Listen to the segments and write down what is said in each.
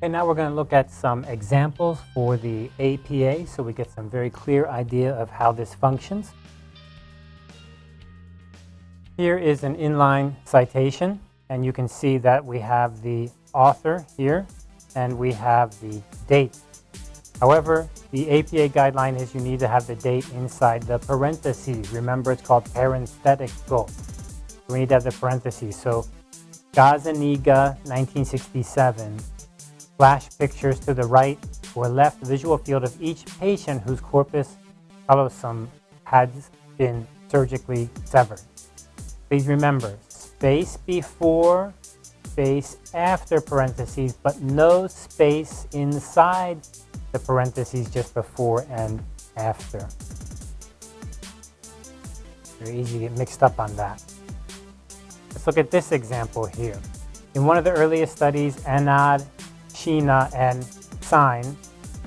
And now we're going to look at some examples for the APA so we get some very clear idea of how this functions. Here is an inline citation, and you can see that we have the author here and we have the date. However, the APA guideline is you need to have the date inside the parentheses. Remember, it's called Parenthetics. We need to have the parentheses. So, Gazaniga, 1967. Flash pictures to the right or left visual field of each patient whose corpus callosum has been surgically severed. Please remember, space before, space after parentheses, but no space inside the parentheses just before and after. Very easy to get mixed up on that. Let's look at this example here. In one of the earliest studies, Anand, Sheena, and Singh,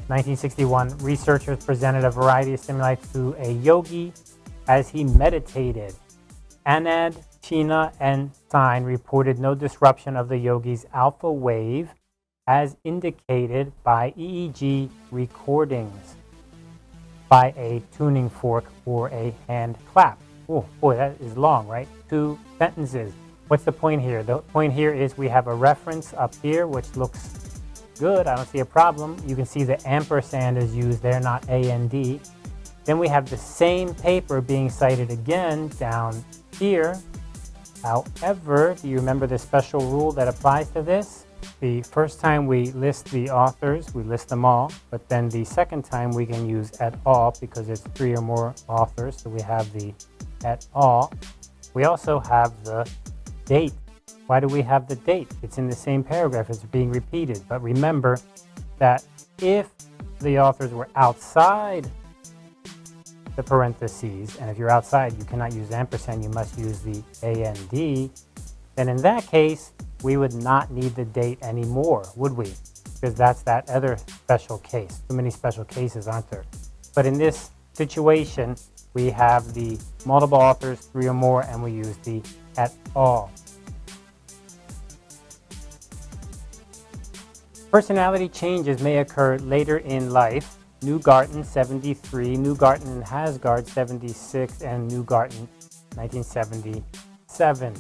1961, researchers presented a variety of stimuli to a yogi as he meditated. Anand, Sheena, and Singh reported no disruption of the yogi's alpha wave as indicated by EEG recordings by a tuning fork or a hand clap. Oh, boy, that is long, right? 2 sentences. What's the point here? The point here is we have a reference up here, which looks good. I don't see a problem. You can see the ampersand is used there, not A and D. Then we have the same paper being cited again down here. However, do you remember the special rule that applies to this? The first time we list the authors, we list them all, but then the second time we can use et al. Because it's 3 or more authors, so we have the et al. We also have the date. Why do we have the date? It's in the same paragraph, it's being repeated. But remember that if the authors were outside the parentheses, and if you're outside, you cannot use ampersand, you must use the AND, then in that case, we would not need the date anymore, would we? Because that's that other special case. Too many special cases, aren't there? But in this situation, we have the multiple authors, 3 or more, and we use the et al. Personality changes may occur later in life. Newgarten, 73, Newgarten and Hasgard, 76, and Newgarten, 1977.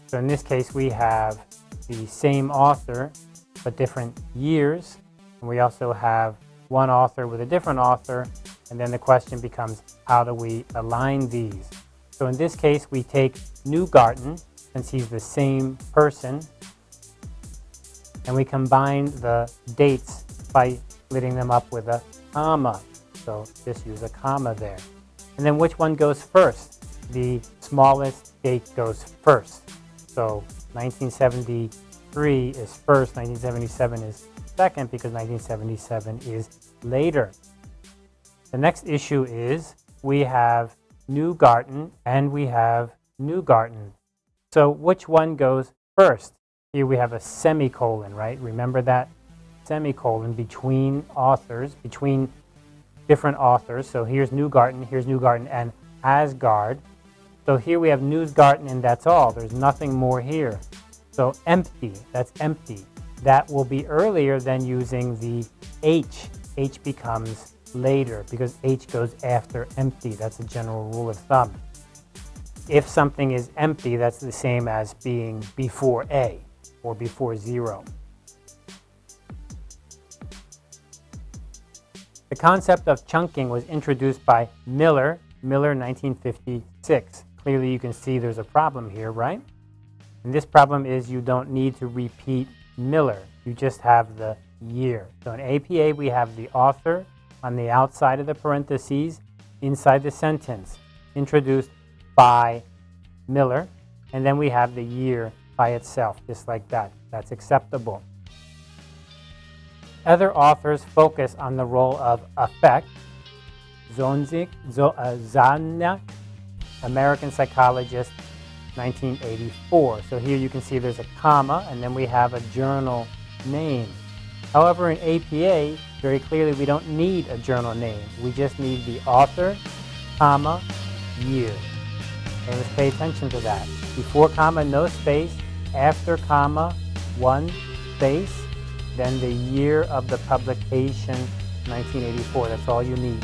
So in this case, we have the same author, but different years. And we also have one author with a different author. And then the question becomes, how do we align these? So in this case, we take Newgarten, since he's the same person, and we combine the dates by splitting them up with a comma. So just use a comma there. And then which one goes first? The smallest date goes first. So 1973 is first, 1977 is second, because 1977 is later. The next issue is we have Newgarten and we have Newgarten. So which one goes first? Here we have a semicolon, right? Remember that semicolon between authors, between different authors. So here's Newgarten and Asgard. So here we have Newgarten and that's all. There's nothing more here. So empty, that's empty. That will be earlier than using the H. H becomes later because H goes after empty. That's a general rule of thumb. If something is empty, that's the same as being before A or before 0. The concept of chunking was introduced by Miller, 1956. Clearly you can see there's a problem here, right? And this problem is you don't need to repeat Miller. You just have the year. So in APA, we have the author on the outside of the parentheses, inside the sentence, introduced by Miller, and then we have the year by itself, just like that. That's acceptable. Other authors focus on the role of affect. Zanuck, American psychologist, 1984. So here you can see there's a comma, and then we have a journal name. However, in APA, very clearly we don't need a journal name. We just need the author, comma, year. And let's pay attention to that. Before comma, no space. After comma, 1 space. then the year of the publication, 1984. That's all you need.